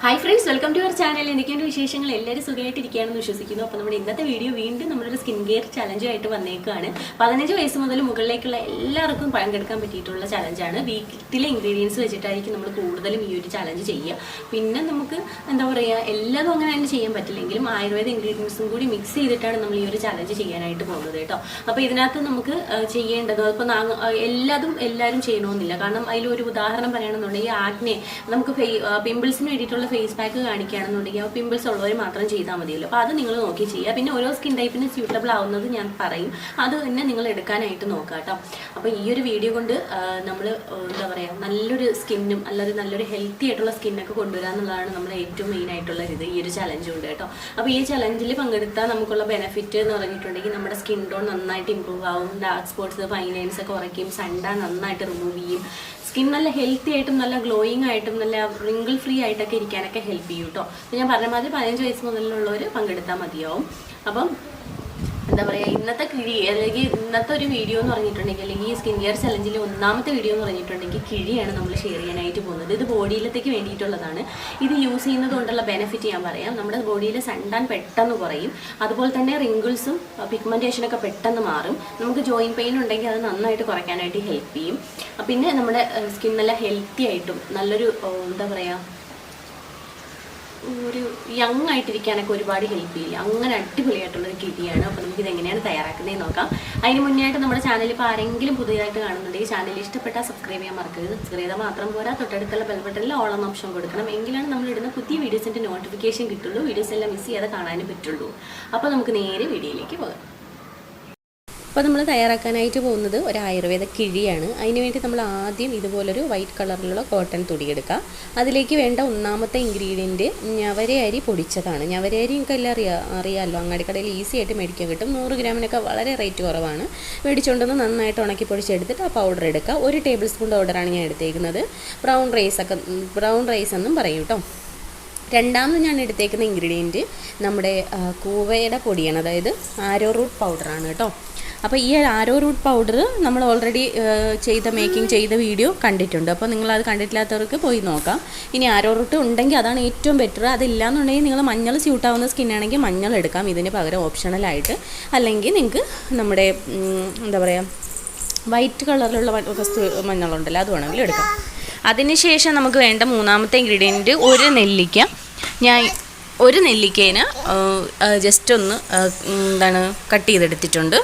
Hi friends, welcome to our channel. എനിക്കെൻ്റെ വിശേഷങ്ങൾ എല്ലാവരും സുഖമായിട്ടിരിക്കുകയാണെന്ന് വിശ്വസിക്കുന്നു. അപ്പോൾ നമ്മുടെ ഇന്നത്തെ വീഡിയോ വീണ്ടും നമ്മളൊരു സ്കിൻ കെയർ ചലഞ്ചുമായിട്ട് വന്നേക്കുകയാണ്. 15 വയസ്സ് മുതൽ മുകളിലേക്കുള്ള എല്ലാവർക്കും പങ്കെടുക്കാൻ പറ്റിയിട്ടുള്ള ചലഞ്ചാണ്. വീട്ടിലെ ഇൻഗ്രീഡിയൻസ് വെച്ചിട്ടായിരിക്കും നമ്മൾ കൂടുതലും ഈ ഒരു ചലഞ്ച് ചെയ്യുക. പിന്നെ നമുക്ക് എന്താ പറയുക, എല്ലാതും അങ്ങനെ തന്നെ ചെയ്യാൻ പറ്റില്ലെങ്കിലും ആയുർവേദ ഇൻഗ്രീഡിയൻസും കൂടി മിക്സ് ചെയ്തിട്ടാണ് നമ്മൾ ഈ ഒരു ചലഞ്ച് ചെയ്യാനായിട്ട് പോകുന്നത് കേട്ടോ. അപ്പോൾ ഇതിനകത്ത് നമുക്ക് ചെയ്യേണ്ടത് ഇപ്പോൾ എല്ലാവരും ചെയ്യണമെന്നില്ല. കാരണം അതിലൊരു ഉദാഹരണം പറയുകയാണെന്നുണ്ടെങ്കിൽ ആഗ്നെ നമുക്ക് പിമ്പിൾസിന് വേണ്ടിയിട്ടുള്ള ഫേസ് പാക്ക് കാണിക്കുകയാണെന്നുണ്ടെങ്കിൽ ആ പിമ്പിൾസ് ഉള്ളവർ മാത്രം ചെയ്താൽ മതിയല്ലോ. അപ്പോൾ അത് നിങ്ങൾ നോക്കി ചെയ്യുക. പിന്നെ ഓരോ സ്കിൻ ടൈപ്പിന് സ്യൂട്ടബിൾ ആവുന്നത് ഞാൻ പറയും, അത് തന്നെ നിങ്ങൾ എടുക്കാനായിട്ട് നോക്കുക കേട്ടോ. അപ്പോൾ ഈ ഒരു വീഡിയോ കൊണ്ട് നമ്മൾ എന്താ പറയുക, നല്ലൊരു സ്കിന്നും അല്ലാതെ നല്ലൊരു ഹെൽത്തി ആയിട്ടുള്ള സ്കിന്നൊക്കെ കൊണ്ടുവരിക എന്നുള്ളതാണ് നമ്മൾ ഏറ്റവും മെയിൻ ആയിട്ടുള്ള ഇത്, ഈ ഒരു ചലഞ്ച് കൊണ്ട് കേട്ടോ. അപ്പോൾ ഈ ചലഞ്ചിൽ പങ്കെടുത്താൽ നമുക്കുള്ള ബെനിഫിറ്റ് എന്ന് പറഞ്ഞിട്ടുണ്ടെങ്കിൽ നമ്മുടെ സ്കിൻ ടോൺ നന്നായിട്ട് ഇമ്പ്രൂവ് ആവും, ഡാർക്ക് സ്പോട്ട്സ് ഫൈൻ ലൈൻസ് ഒക്കെ കുറയ്ക്കും, സൺടാൻ നന്നായിട്ട് റിമൂവ് ചെയ്യും, സ്കിൻ നല്ല ഹെൽത്തി ആയിട്ടും നല്ല ഗ്ലോയിങ് ആയിട്ടും നല്ല റിങ്കിൾ ഫ്രീ ആയിട്ടൊക്കെ ഇരിക്കാനൊക്കെ ഹെൽപ്പ് ചെയ്യും കേട്ടോ. അപ്പോൾ ഞാൻ പറഞ്ഞ മാതിരി 15 വയസ്സ് മുതലുള്ളവർ പങ്കെടുത്താൽ മതിയാവും. അപ്പം എന്താ പറയുക, ഇന്നത്തെ അല്ലെങ്കിൽ ഇന്നത്തെ ഒരു വീഡിയോ എന്ന് പറഞ്ഞിട്ടുണ്ടെങ്കിൽ, അല്ലെങ്കിൽ ഈ സ്കിൻ കെയർ ചലഞ്ചിൽ ഒന്നാമത്തെ വീഡിയോ എന്ന് പറഞ്ഞിട്ടുണ്ടെങ്കിൽ കിഴിയാണ് നമ്മൾ ഷെയർ ചെയ്യാനായിട്ട് പോകുന്നത്. ഇത് ബോഡിയിലത്തേക്ക് വേണ്ടിയിട്ടുള്ളതാണ്. ഇത് യൂസ് ചെയ്യുന്നത് കൊണ്ടുള്ള ബെനിഫിറ്റ് ഞാൻ പറയാം. നമ്മുടെ ബോഡിയിൽ സൺടാൻ പെട്ടെന്ന് കുറയും, അതുപോലെ തന്നെ റിങ്കിൾസും പിഗ്മെൻറ്റേഷനൊക്കെ പെട്ടെന്ന് മാറും. നമുക്ക് ജോയിൻറ്റ് പെയിൻ ഉണ്ടെങ്കിൽ അത് നന്നായിട്ട് കുറയ്ക്കാനായിട്ട് ഹെൽപ്പ് ചെയ്യും. പിന്നെ നമ്മുടെ സ്കിൻ നല്ല ഹെൽത്തി ആയിട്ടും നല്ലൊരു എന്താ പറയുക, ഒരു യങ് ആയിട്ടിരിക്കാനൊക്കെ ഒരുപാട് ഹെൽപ്പ് ചെയ്യില്ല. അങ്ങനെ അടിപൊളിയായിട്ടുള്ളൊരു കിഴിയാണ്. അപ്പോൾ നമുക്കിത് എങ്ങനെയാണ് തയ്യാറാക്കുന്നതെന്ന് നോക്കാം. അതിന് മുന്നേ ആയിട്ട് നമ്മുടെ ചാനൽ ഇപ്പോൾ ആരെങ്കിലും പുതിയതായിട്ട് കാണുന്നുണ്ടെങ്കിൽ ചാനൽ ഇഷ്ടപ്പെട്ടാൽ സബ്സ്ക്രൈബ് ചെയ്യാൻ മറക്കരുത്. സബ്സ്ക്രൈബ് ചെയ്താൽ മാത്രം പോരാ, തൊട്ടടുത്തുള്ള ബെൽ ബട്ടണിൽ ഓൾ എന്ന ഓപ്ഷൻ കൊടുക്കണം. എങ്കിലാണ് നമ്മളിടുന്ന പുതിയ വീഡിയോസിൻ്റെ നോട്ടിഫിക്കേഷൻ കിട്ടുള്ളൂ, വീഡിയോസ് എല്ലാം മിസ് ചെയ്യാതെ കാണാനും പറ്റുള്ളൂ. അപ്പോൾ നമുക്ക് നേരെ വീഡിയോയിലേക്ക് പോകാം. അപ്പോൾ നമ്മൾ തയ്യാറാക്കാനായിട്ട് പോകുന്നത് ഒരു ആയുർവേദ കിഴിയാണ്. അതിനുവേണ്ടി നമ്മൾ ആദ്യം ഇതുപോലൊരു വൈറ്റ് കളറിലുള്ള കോട്ടൺ തുണിയെടുക്കുക. അതിലേക്ക് വേണ്ട ഒന്നാമത്തെ ഇൻഗ്രീഡിയൻറ്റ് ഞവര അരി പൊടിച്ചതാണ്. ഞവര അരി നിങ്ങൾക്ക് എല്ലാം അറിയാമല്ലോ, അങ്ങാടിക്കടയിൽ ഈസി ആയിട്ട് മേടിക്കാൻ കിട്ടും. 100 ഗ്രാമിനൊക്കെ വളരെ റേറ്റ് കുറവാണ്. മേടിച്ചുകൊണ്ടൊന്ന് നന്നായിട്ട് ഉണക്കി പൊടിച്ചെടുത്തിട്ട് ആ പൗഡർ എടുക്കുക. 1 ടേബിൾ സ്പൂൺ പൗഡറാണ് ഞാൻ എടുത്തേക്കുന്നത്. ബ്രൗൺ റൈസ് എന്നും പറയും കേട്ടോ. രണ്ടാമത് ഞാൻ എടുത്തേക്കുന്ന ഇൻഗ്രീഡിയൻറ്റ് നമ്മുടെ കൂവയുടെ പൊടിയാണ്, അതായത് ആരോ റൂട്ട് പൗഡറാണ് കേട്ടോ. അപ്പോൾ ഈ ആരോ റൂട്ട് പൗഡർ നമ്മൾ ഓൾറെഡി മേക്കിംഗ് ചെയ്ത വീഡിയോ കണ്ടിട്ടുണ്ട്. അപ്പോൾ നിങ്ങളത് കണ്ടിട്ടില്ലാത്തവർക്ക് പോയി നോക്കാം. ഇനി ആരോ റൂട്ട് ഉണ്ടെങ്കിൽ അതാണ് ഏറ്റവും ബെറ്റർ. അതില്ലാന്നുണ്ടെങ്കിൽ നിങ്ങൾ മഞ്ഞൾ സ്യൂട്ടാവുന്ന സ്കിന്നാണെങ്കിൽ മഞ്ഞൾ എടുക്കാം, ഇതിന് പകരം ഓപ്ഷണലായിട്ട്. അല്ലെങ്കിൽ നിങ്ങൾക്ക് നമ്മുടെ എന്താ പറയുക, വൈറ്റ് കളറിലുള്ള മഞ്ഞളുണ്ടല്ലോ, അത് വേണമെങ്കിലും എടുക്കാം. അതിനുശേഷം നമുക്ക് വേണ്ട മൂന്നാമത്തെ ഇൻഗ്രീഡിയൻറ്റ് ഒരു നെല്ലിക്കേനെ ജസ്റ്റ് ഒന്ന് കട്ട് ചെയ്തെടുത്തിട്ടുണ്ട്.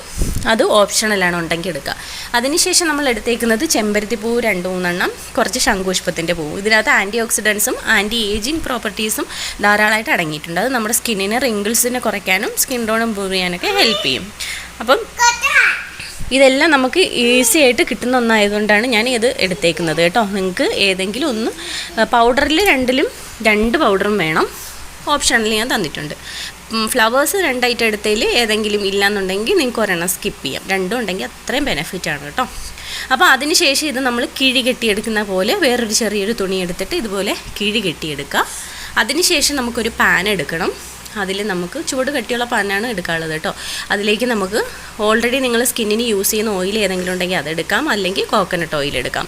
അത് ഓപ്ഷണലാണ്, ഉണ്ടെങ്കിൽ എടുക്കുക. അതിനുശേഷം നമ്മൾ എടുത്തേക്കുന്നത് ചെമ്പരത്തി പൂവ് 2-3 എണ്ണം, കുറച്ച് ശംഖുപുഷ്പത്തിൻ്റെ പൂവ്. ഇതിനകത്ത് ആൻറ്റി ഓക്സിഡൻസും ആൻറ്റി ഏജിങ് പ്രോപ്പർട്ടീസും ധാരാളമായിട്ട് അടങ്ങിയിട്ടുണ്ട്. അത് നമ്മുടെ സ്കിന്നിന് റിങ്കിൾസിനെ കുറയ്ക്കാനും സ്കിൻ ടോൺ ഇമ്പ്രൂവ് ചെയ്യാനൊക്കെ ഹെൽപ്പ് ചെയ്യും. അപ്പം ഇതെല്ലാം നമുക്ക് ഈസി ആയിട്ട് കിട്ടുന്ന ഒന്നായതുകൊണ്ടാണ് ഞാൻ ഇത് എടുത്തേക്കുന്നത് കേട്ടോ. നിങ്ങൾക്ക് ഏതെങ്കിലും ഒന്ന് പൗഡറിൽ 2 പൗഡറും വേണം, ഓപ്ഷനിൽ ഞാൻ തന്നിട്ടുണ്ട്. ഫ്ലവേഴ്സ് 2 ഐറ്റം എടുത്തതിൽ ഏതെങ്കിലും ഇല്ലയെന്നുണ്ടെങ്കിൽ നിങ്ങൾക്ക് ഒരെണ്ണം സ്കിപ്പ് ചെയ്യാം. 2 ഉണ്ടെങ്കിൽ അത്രയും ബെനിഫിറ്റാണ് കേട്ടോ. അപ്പോൾ അതിന് ശേഷം ഇത് നമ്മൾ കിഴി കെട്ടിയെടുക്കുന്ന പോലെ വേറൊരു ചെറിയൊരു തുണി എടുത്തിട്ട് ഇതുപോലെ കിഴി കെട്ടിയെടുക്കുക. അതിന് ശേഷം നമുക്കൊരു പാൻ എടുക്കണം. അതിൽ നമുക്ക് ചൂട് കട്ടിയുള്ള പാനാണ് എടുക്കാനുള്ളത് കേട്ടോ. അതിലേക്ക് നമുക്ക് ഓൾറെഡി നിങ്ങൾ സ്കിന്നിന് യൂസ് ചെയ്യുന്ന ഓയിൽ ഏതെങ്കിലും ഉണ്ടെങ്കിൽ അതെടുക്കാം, അല്ലെങ്കിൽ കോക്കനട്ട് ഓയിൽ എടുക്കാം,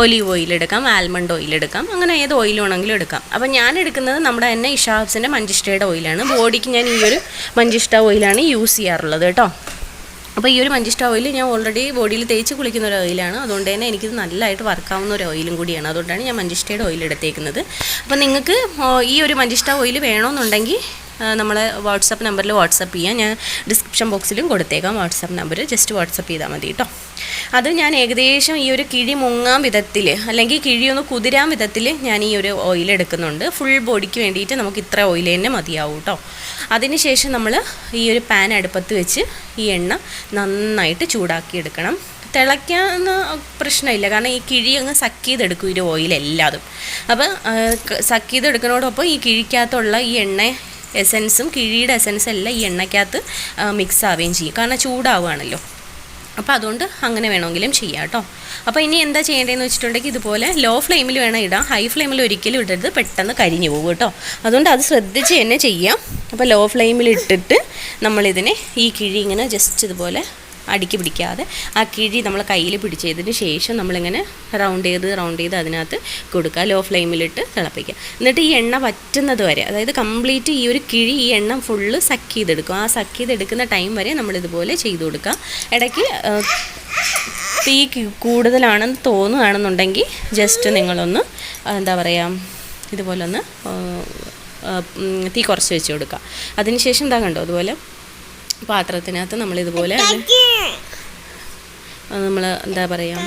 ഒലീവ് ഓയിൽ എടുക്കാം, ആൽമണ്ട് ഓയിൽ എടുക്കാം, അങ്ങനെ ഏത് ഓയിൽ വേണമെങ്കിലും എടുക്കാം. അപ്പോൾ ഞാൻ എടുക്കുന്നത് നമ്മുടെ തന്നെ ഇഷാ ഹബ്സിൻ്റെ മഞ്ചിഷ്ടയുടെ ഓയിലാണ്. ബോഡിക്ക് ഞാൻ ഈ ഒരു മഞ്ചിഷ്ട ഓയിലാണ് യൂസ് ചെയ്യാറുള്ളത് കേട്ടോ. അപ്പോൾ ഈ ഒരു മഞ്ചിഷ്ട ഓയിൽ ഞാൻ ഓൾറെഡി ബോഡിയിൽ തേച്ച് കുളിക്കുന്ന ഒരു ഓയിലാണ്. അതുകൊണ്ട് തന്നെ എനിക്കിത് നല്ലതായിട്ട് വർക്കാവുന്ന ഒരു ഓയിലും കൂടിയാണ്. അതുകൊണ്ടാണ് ഞാൻ മഞ്ചിഷ്ടയുടെ ഓയിൽ എടുത്തേക്കുന്നത്. അപ്പോൾ നിങ്ങൾക്ക് ഈ ഒരു മഞ്ചിഷ്ട ഓയിൽ വേണമെന്നുണ്ടെങ്കിൽ നമ്മളെ വാട്സപ്പ് നമ്പറിൽ വാട്സപ്പ് ചെയ്യാം. ഞാൻ ഡിസ്ക്രിപ്ഷൻ ബോക്സിലും കൊടുത്തേക്കാം വാട്സപ്പ് നമ്പർ, ജസ്റ്റ് വാട്സപ്പ് ചെയ്താൽ മതി കേട്ടോ. അത് ഞാൻ ഏകദേശം ഈ ഒരു കിഴി മുങ്ങാൻ വിധത്തിൽ, അല്ലെങ്കിൽ കിഴി ഒന്ന് കുതിരാൻ വിധത്തിൽ ഞാൻ ഈ ഒരു ഓയിൽ എടുക്കുന്നുണ്ട്. ഫുൾ ബോഡിക്ക് വേണ്ടിയിട്ട് നമുക്ക് ഇത്ര ഓയിൽ തന്നെ മതിയാവും കേട്ടോ. അതിനുശേഷം നമ്മൾ ഈ ഒരു പാൻ അടുപ്പത്ത് വെച്ച് ഈ എണ്ണ നന്നായിട്ട് ചൂടാക്കി എടുക്കണം. തിളയ്ക്കാവുന്ന പ്രശ്നമില്ല, കാരണം ഈ കിഴി അങ്ങ് സക്ക് ചെയ്തെടുക്കും ഈ ഓയിലെല്ലാതും. അപ്പോൾ സക്ക് ചെയ്തെടുക്കുന്നതോടൊപ്പം ഈ കിഴിക്കകത്തുള്ള ഈ എസൻസും കിഴിയുടെ എസൻസും എല്ലാം ഈ എണ്ണയ്ക്കകത്ത് മിക്സ് ആവുകയും ചെയ്യും, കാരണം ചൂടാവുകയാണല്ലോ. അപ്പോൾ അതുകൊണ്ട് അങ്ങനെ വേണമെങ്കിലും ചെയ്യാം കേട്ടോ. അപ്പോൾ ഇനി എന്താ ചെയ്യേണ്ടതെന്ന് വെച്ചിട്ടുണ്ടെങ്കിൽ ഇതുപോലെ ലോ ഫ്ലെയിമിൽ വേണം ഇടാം, ഹൈ ഫ്ലെയിമിൽ ഒരിക്കലും ഇടരുത്, പെട്ടെന്ന് കരിഞ്ഞു പോകും കേട്ടോ. അതുകൊണ്ട് അത് ശ്രദ്ധിച്ച് തന്നെ ചെയ്യാം. അപ്പോൾ ലോ ഫ്ലെയിമിൽ ഇട്ടിട്ട് നമ്മളിതിനെ ഈ കിഴി ഇങ്ങനെ ജസ്റ്റ് ഇതുപോലെ അടുക്കി പിടിക്കാതെ ആ കിഴി നമ്മൾ കയ്യിൽ പിടിച്ചതിന് ശേഷം നമ്മളിങ്ങനെ റൗണ്ട് ചെയ്ത് അതിനകത്ത് കൊടുക്കുക. ലോ ഫ്ലെയിമിലിട്ട് തിളപ്പിക്കുക. എന്നിട്ട് ഈ എണ്ണ വറ്റുന്നത് വരെ, അതായത് കംപ്ലീറ്റ് ഈ ഒരു കിഴി ഈ എണ്ണ ഫുള്ള് സക്ക് ചെയ്തെടുക്കും. ആ സക്ക് ചെയ്തെടുക്കുന്ന ടൈം വരെ നമ്മളിതുപോലെ ചെയ്ത് കൊടുക്കുക. ഇടയ്ക്ക് തീ കൂടുതലാണെന്ന് തോന്നുകയാണെന്നുണ്ടെങ്കിൽ ജസ്റ്റ് നിങ്ങളൊന്ന് എന്താ പറയുക, ഇതുപോലൊന്ന് തീ കുറച്ച് വെച്ച് കൊടുക്കുക. അതിനുശേഷം എന്താ കണ്ടോ, അതുപോലെ പാത്രത്തിനകത്ത് നമ്മളിതുപോലെ നമ്മൾ എന്താ പറയുക,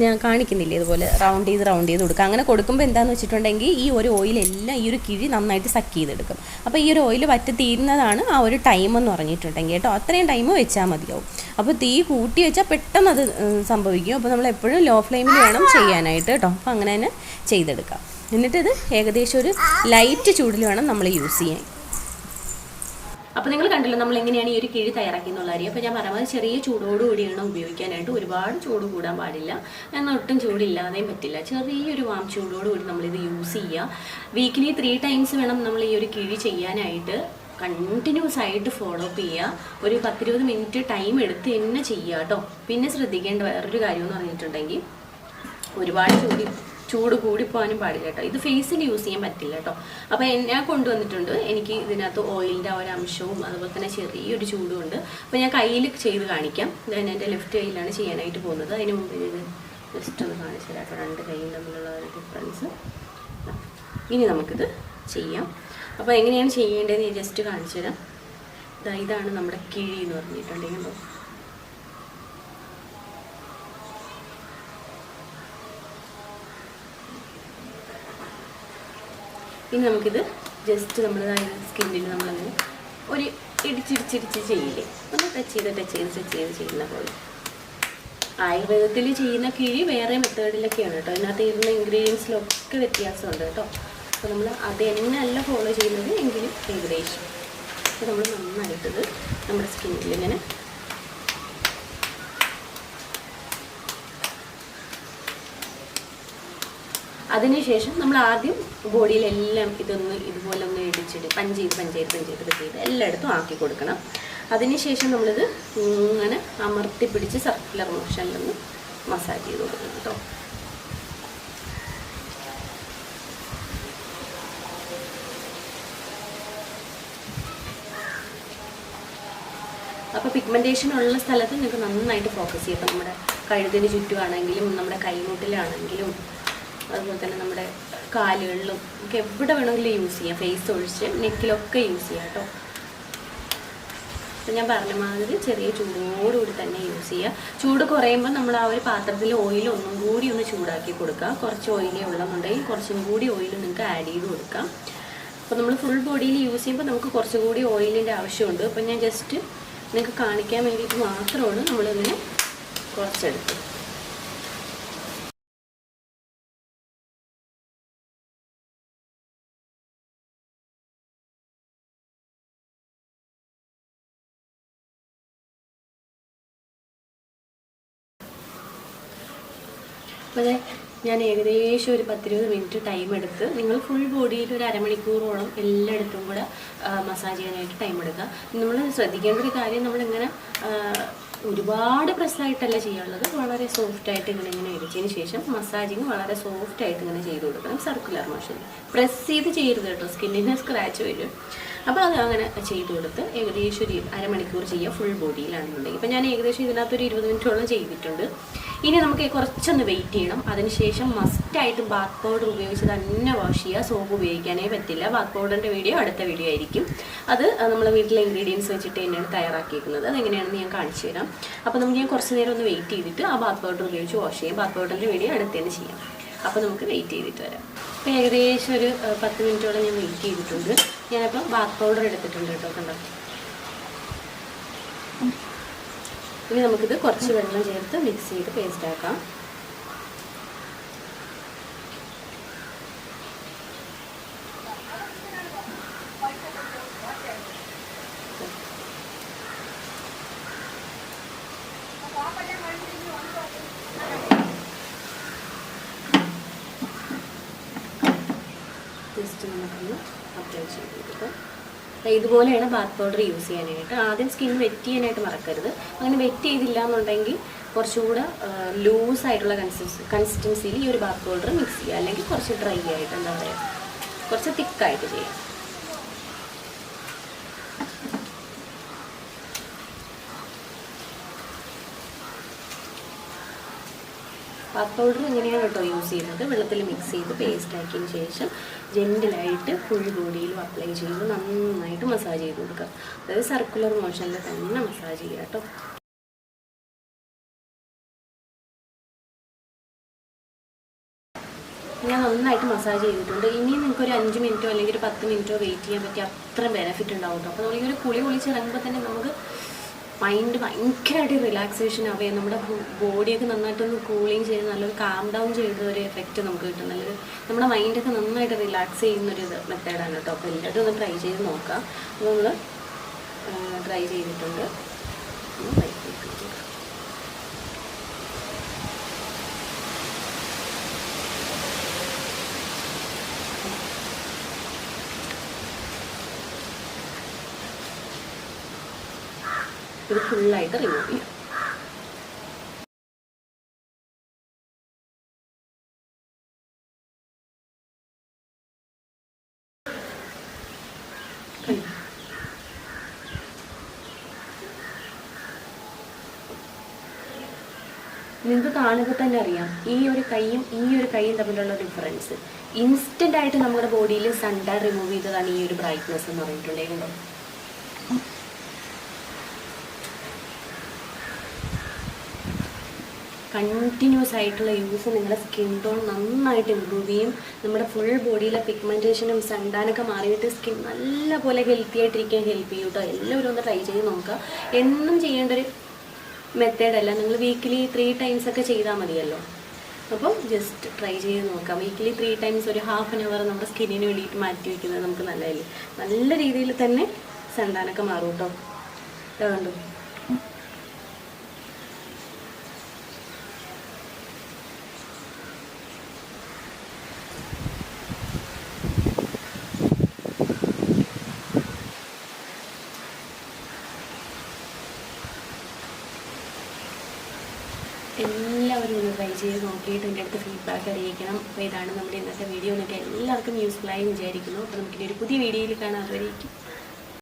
ഞാൻ കാണിക്കുന്നില്ലേ, ഇതുപോലെ റൗണ്ട് ചെയ്ത് കൊടുക്കുക. അങ്ങനെ കൊടുക്കുമ്പോൾ എന്താണെന്ന് വെച്ചിട്ടുണ്ടെങ്കിൽ ഈ ഒരു ഓയിലെല്ലാം ഈ ഒരു കിഴി നന്നായിട്ട് സക്ക് ചെയ്തെടുക്കും. അപ്പോൾ ഈ ഒരു ഓയിൽ വറ്റി തീരുന്നതാണ് ആ ഒരു ടൈം എന്ന് പറഞ്ഞിട്ടുണ്ടെങ്കിൽ കേട്ടോ. അത്രയും ടൈം വെച്ചാൽ മതിയാവും. അപ്പോൾ തീ കൂട്ടി വെച്ചാൽ പെട്ടെന്ന് അത് സംഭവിക്കും. അപ്പോൾ നമ്മൾ എപ്പോഴും ലോ ഫ്ലെയിമിൽ വേണം ചെയ്യാനായിട്ട് കേട്ടോ. അപ്പോൾ അങ്ങനെ തന്നെ ചെയ്തെടുക്കാം. എന്നിട്ടിത് ഏകദേശം ഒരു ലൈറ്റ് ചൂടിൽ വേണം നമ്മൾ യൂസ് ചെയ്യാൻ. അപ്പോൾ നിങ്ങൾ കണ്ടല്ലോ നമ്മൾ എങ്ങനെയാണ് ഈ ഒരു കിഴി തയ്യാറാക്കി എന്നുള്ള കാര്യം. അപ്പോൾ ഞാൻ പറയുന്നത് ചെറിയ ചൂടോടുകൂടിയാണ് ഉപയോഗിക്കാനായിട്ട്. ഒരുപാട് ചൂട് കൂടാൻ പാടില്ല, എന്നാൽ ഒട്ടും ചൂടില്ലാതെയും പറ്റില്ല. ചെറിയൊരു വാം ചൂടോടുകൂടി നമ്മളിത് യൂസ് ചെയ്യുക. വീക്കിലി 3 ടൈംസ് വേണം നമ്മൾ ഈ ഒരു കിഴി ചെയ്യാനായിട്ട്. കണ്ടിന്യൂസ് ആയിട്ട് ഫോളോ അപ്പ് ചെയ്യുക. ഒരു 10-20 മിനിറ്റ് ടൈം എടുത്ത് തന്നെ ചെയ്യുക കേട്ടോ. പിന്നെ ശ്രദ്ധിക്കേണ്ട വേറൊരു കാര്യം എന്ന് പറഞ്ഞിട്ടുണ്ടെങ്കിൽ ഒരുപാട് ചൂട് കൂടിപ്പോകാനും പാടില്ല കേട്ടോ. ഇത് ഫേസിൽ യൂസ് ചെയ്യാൻ പറ്റില്ല കേട്ടോ. അപ്പോൾ ഞാൻ കൊണ്ടുവന്നിട്ടുണ്ട്. എനിക്ക് ഇതിനകത്ത് ഓയിലിൻ്റെ ഒരു അംശവും അതുപോലെ തന്നെ ചെറിയൊരു ചൂടും ഉണ്ട്. അപ്പോൾ ഞാൻ കയ്യിൽ ചെയ്ത് കാണിക്കാം. ഞാൻ എൻ്റെ ലെഫ്റ്റ് കയ്യിലാണ് ചെയ്യാനായിട്ട് പോകുന്നത്. അതിന് മുമ്പ് ഇത് ജസ്റ്റ് ഒന്ന് കാണിച്ചു തരാം കേട്ടോ, 2 കൈയും തമ്മിലുള്ള ഒരു ഡിഫറൻസ്. ഇനി നമുക്കിത് ചെയ്യാം. അപ്പോൾ എങ്ങനെയാണ് ചെയ്യേണ്ടതെന്ന് ഞാൻ ജസ്റ്റ് കാണിച്ചു തരാം. ഇതാണ് നമ്മുടെ കിഴി എന്ന് പറഞ്ഞിട്ടുണ്ടെങ്കിൽ. ഇനി നമുക്കിത് ജസ്റ്റ് നമ്മൾ സ്കിന്നിൽ നമ്മളങ്ങനെ ഒരു ഇടിച്ചിടിച്ചിടിച്ച് ചെയ്യില്ലേ, ഒന്ന് ടച്ച് ചെയ്ത് ചെയ്യുന്ന പോലെ. ആയുർവേദത്തിൽ ചെയ്യുന്ന കിഴി വേറെ മെത്തേഡിലൊക്കെയാണ് കേട്ടോ. അതിനകത്ത് ഇരുന്ന ഇൻഗ്രീഡിയൻസിലൊക്കെ വ്യത്യാസമുണ്ട് കേട്ടോ. അപ്പോൾ നമ്മൾ അത് തന്നെയല്ല ഫോളോ ചെയ്യുന്നത് എങ്കിലും ഏകദേശം. അപ്പോൾ നമ്മൾ നന്നായിട്ടത് നമ്മുടെ സ്കിന്നിൽ ഇങ്ങനെ അതിനുശേഷം നമ്മൾ ആദ്യം ബോഡിയിലെല്ലാം ഇതുപോലെ ഒന്ന് ഇടിച്ചിട്ട് പഞ്ച് ചെയ്ത് എല്ലായിടത്തും ആക്കി കൊടുക്കണം. അതിനുശേഷം നമ്മളിത് ഇങ്ങനെ അമർത്തി പിടിച്ച് സർക്കുലർ മോഷനിലൊന്ന് മസാജ് ചെയ്ത് കൊടുക്കണം കേട്ടോ. അപ്പോൾ പിഗ്മെൻറ്റേഷൻ ഉള്ള സ്ഥലത്ത് നിങ്ങൾക്ക് നന്നായിട്ട് ഫോക്കസ് ചെയ്യാം. അപ്പോൾ നമ്മുടെ കഴുത്തിന് ചുറ്റുമാണെങ്കിലും നമ്മുടെ കൈമുട്ടിലാണെങ്കിലും അതുപോലെ തന്നെ നമ്മുടെ കാലുകളിലും ഒക്കെ എവിടെ വേണമെങ്കിലും യൂസ് ചെയ്യാം. ഫേസ് ഒഴിച്ച് നെക്കിലൊക്കെ യൂസ് ചെയ്യാം കേട്ടോ. അപ്പം ഞാൻ പറഞ്ഞ മാതിരി ചെറിയ ചൂടോടുകൂടി തന്നെ യൂസ് ചെയ്യുക. ചൂട് കുറയുമ്പോൾ നമ്മൾ ആ ഒരു പാത്രത്തിൽ ഓയിൽ ഒന്നും കൂടി ഒന്ന് ചൂടാക്കി കൊടുക്കുക. കുറച്ച് ഓയിലേ ഉള്ളെന്നുണ്ടെങ്കിൽ കുറച്ചും കൂടി ഓയിൽ നിങ്ങൾക്ക് ആഡ് ചെയ്ത് കൊടുക്കാം. അപ്പോൾ നമ്മൾ ഫുൾ ബോഡിയിൽ യൂസ് ചെയ്യുമ്പോൾ നമുക്ക് കുറച്ചുകൂടി ഓയിലിൻ്റെ ആവശ്യമുണ്ട്. അപ്പം ഞാൻ ജസ്റ്റ് നിങ്ങൾക്ക് കാണിക്കാൻ വേണ്ടിയിട്ട് മാത്രമാണ് നമ്മളിങ്ങനെ കുറച്ചെടുത്തത്. അപ്പോൾ ഞാൻ ഏകദേശം ഒരു 10-20 മിനിറ്റ് ടൈം എടുത്ത് നിങ്ങൾ ഫുൾ ബോഡിയിൽ ഒരു അരമണിക്കൂറോളം എല്ലായിടത്തും കൂടെ മസാജ് ചെയ്യാനായിട്ട് ടൈം എടുക്കുക. നമ്മൾ ശ്രദ്ധിക്കേണ്ട ഒരു കാര്യം, നമ്മളിങ്ങനെ ഒരുപാട് പ്രസ്സായിട്ടല്ല ചെയ്യാനുള്ളത്. വളരെ സോഫ്റ്റായിട്ട് ഇങ്ങനെ ഇടിച്ചതിന് ശേഷം മസാജിങ് വളരെ സോഫ്റ്റായിട്ട് ഇങ്ങനെ ചെയ്ത് കൊടുക്കണം. സർക്കുലർ മോഷൻ പ്രസ് ചെയ്യരുത് കേട്ടോ, സ്കിന്നിന് സ്ക്രാച്ച് വരും. അപ്പോൾ അത് അങ്ങനെ ചെയ്ത് കൊടുത്ത് ഏകദേശം ഒരു അരമണിക്കൂർ ചെയ്യുക ഫുൾ ബോഡിയിലാണെന്നുണ്ടെങ്കിൽ. ഇപ്പോൾ ഞാൻ ഏകദേശം ഇതിനകത്തൊരു 20 മിനിറ്റോളം ചെയ്തിട്ടുണ്ട്. ഇനി നമുക്ക് കുറച്ചൊന്ന് വെയിറ്റ് ചെയ്യണം. അതിനുശേഷം മസ്റ്റായിട്ട് ബാത്ത് പൗഡർ ഉപയോഗിച്ച് തന്നെ വാഷ് ചെയ്യുക. സോപ്പ് ഉപയോഗിക്കാനേ പറ്റില്ല. ബാത്ത് പൗഡറിൻ്റെ വീഡിയോ അടുത്ത വീഡിയോ ആയിരിക്കും. അത് നമ്മൾ വീട്ടിലെ ഇൻഗ്രീഡിയൻസ് വെച്ചിട്ട് തന്നെയാണ് തയ്യാറാക്കിയിരിക്കുന്നത്. അതെങ്ങനെയാണെന്ന് ഞാൻ കാണിച്ചു തരാം. അപ്പോൾ നമുക്ക് ഞാൻ കുറച്ച് നേരം ഒന്ന് വെയിറ്റ് ചെയ്തിട്ട് ആ ബാത്ത് പൗഡർ ഉപയോഗിച്ച് വാഷ് ചെയ്യാം. ബാത്ത് പൗഡറിൻ്റെ വീഡിയോ അടുത്ത് തന്നെ ചെയ്യാം. അപ്പോൾ നമുക്ക് വെയിറ്റ് ചെയ്തിട്ട് വരാം. അപ്പോൾ ഏകദേശം ഒരു 10 മിനിറ്റോളം ഞാൻ വെയിറ്റ് ചെയ്തിട്ടുണ്ട്. ഞാനിപ്പോൾ ബാത്ത് പൗഡർ എടുത്തിട്ടുണ്ട് കേട്ടോ, കണ്ടോ. ഇനി നമുക്കിത് കുറച്ച് വെള്ളം ചേർത്ത് മിക്സ് ചെയ്ത് പേസ്റ്റ് ആക്കാം. ജസ്റ്റ് നമുക്കൊന്ന് അപ്ലൈ ചെയ്ത് കൊടുക്കാം. ഇതുപോലെയാണ് ബാത്ത് പൗഡർ യൂസ് ചെയ്യാനായിട്ട്. ആദ്യം സ്കിൻ വെറ്റ് ചെയ്യാനായിട്ട് മറക്കരുത്. അങ്ങനെ വെറ്റ് ചെയ്തില്ല എന്നുണ്ടെങ്കിൽ കുറച്ചുകൂടെ ലൂസായിട്ടുള്ള കൺസിസ്റ്റൻസിയിൽ ഈ ഒരു ബാത്ത് പൗഡർ മിക്സ് ചെയ്യുക. അല്ലെങ്കിൽ കുറച്ച് ഡ്രൈ ആയിട്ട്, എന്താ പറയുക, കുറച്ച് തിക്കായിട്ട് ചെയ്യാം. ബാത്ത് പൗഡർ ഇങ്ങനെയാണ് കേട്ടോ യൂസ് ചെയ്യുന്നത്. വെള്ളത്തിൽ മിക്സ് ചെയ്ത് പേസ്റ്റ് ആക്കിയതിന് ശേഷം ജെൻറ്റിലായിട്ട് ഫുൾ ബോഡിയിലും അപ്ലൈ ചെയ്ത് നന്നായിട്ട് മസാജ് ചെയ്ത് കൊടുക്കുക. അതായത് സർക്കുലർ മോഷനിൽ തന്നെ മസാജ് ചെയ്യുക കേട്ടോ. ഞാൻ നന്നായിട്ട് മസാജ് ചെയ്തിട്ടുണ്ട്. ഇനി നിങ്ങൾക്ക് ഒരു 5 മിനിറ്റോ അല്ലെങ്കിൽ ഒരു 10 മിനിറ്റോ വെയിറ്റ് ചെയ്യാൻ പറ്റിയ അത്ര ബെനിഫിറ്റ് ഉണ്ടാവും കേട്ടോ. അപ്പോൾ നമ്മൾ ഈ ഒരു കുളി കുളിച്ചിറങ്ങുമ്പോൾ തന്നെ നമുക്ക് മൈൻഡ് ഭയങ്കരമായിട്ട് റിലാക്സേഷൻ ആവുകയും നമ്മുടെ ബോഡിയൊക്കെ നന്നായിട്ടൊന്ന് കൂളിങ് ചെയ്ത് നല്ലൊരു കാം ഡൗൺ ചെയ്ത ഒരു എഫക്റ്റ് നമുക്ക് കിട്ടും. നല്ലൊരു നമ്മുടെ മൈൻഡൊക്കെ നന്നായിട്ട് റിലാക്സ് ചെയ്യുന്നൊരു മെത്തേഡാണ് കേട്ടോ. അപ്പോൾ എല്ലാവരും ഒന്ന് ട്രൈ ചെയ്ത് നോക്കാം. അപ്പോൾ നമ്മൾ ട്രൈ ചെയ്തിട്ടുണ്ട്. ഇത് ഫുള്ളായിട്ട് റിമൂവ് ചെയ്യാം. നിങ്ങൾക്ക് കാണുമ്പോൾ തന്നെ അറിയാം ഈ ഒരു കൈയും തമ്മിലുള്ള ഡിഫറൻസ്. ഇൻസ്റ്റൻ്റ് ആയിട്ട് നമ്മുടെ ബോഡിയിൽ സൺ ടാൻ റിമൂവ് ചെയ്തതാണ് ഈ ഒരു ബ്രൈറ്റ്നെസ് എന്ന് പറഞ്ഞിട്ടുണ്ടെങ്കിൽ. കണ്ടിന്യൂസ് ആയിട്ടുള്ള യൂസ് നിങ്ങളുടെ സ്കിൻ ടോൺ നന്നായിട്ട് ഇമ്പ്രൂവ് ചെയ്യും. നമ്മുടെ ഫുൾ ബോഡിയിലെ പിഗ്മെൻറ്റേഷനും സൺടാനൊക്കെ മാറിയിട്ട് സ്കിൻ നല്ല പോലെ ഹെൽത്തി ആയിട്ടിരിക്കാൻ ഹെൽപ്പ് ചെയ്യും കേട്ടോ. എല്ലാവരും ഒന്ന് ട്രൈ ചെയ്ത് നോക്കുക. എന്നും ചെയ്യേണ്ട ഒരു മെത്തേഡല്ല, നിങ്ങൾ വീക്കിലി 3 ടൈംസ് ഒക്കെ ചെയ്താൽ മതിയല്ലോ. അപ്പം ജസ്റ്റ് ട്രൈ ചെയ്ത് നോക്കാം. വീക്കിലി 3 ടൈംസ് ഒരു ½ ആൻ അവർ നമ്മുടെ സ്കിന്നിന് വേണ്ടിയിട്ട് മാറ്റി വയ്ക്കുന്നത് നമുക്ക് നല്ലതല്ലേ. നല്ല രീതിയിൽ തന്നെ സൺടാനൊക്കെ മാറും കേട്ടോ. കണ്ടു. എല്ലാവരും ഒന്ന് ട്രൈ ചെയ്ത് നോക്കിയിട്ട് എൻ്റെ അടുത്ത് ഫീഡ്ബാക്ക് അറിയിക്കണം. അപ്പോൾ ഇതാണ് നമ്മുടെ ഇന്നത്തെ വീഡിയോ. നിങ്ങൾക്ക് എല്ലാവർക്കും യൂസ്ഫുള്ളായി വിചാരിക്കുന്നു. അപ്പോൾ നമുക്കിനി ഒരു പുതിയ വീഡിയോയിൽ കാണാൻ. അതുവരേക്കും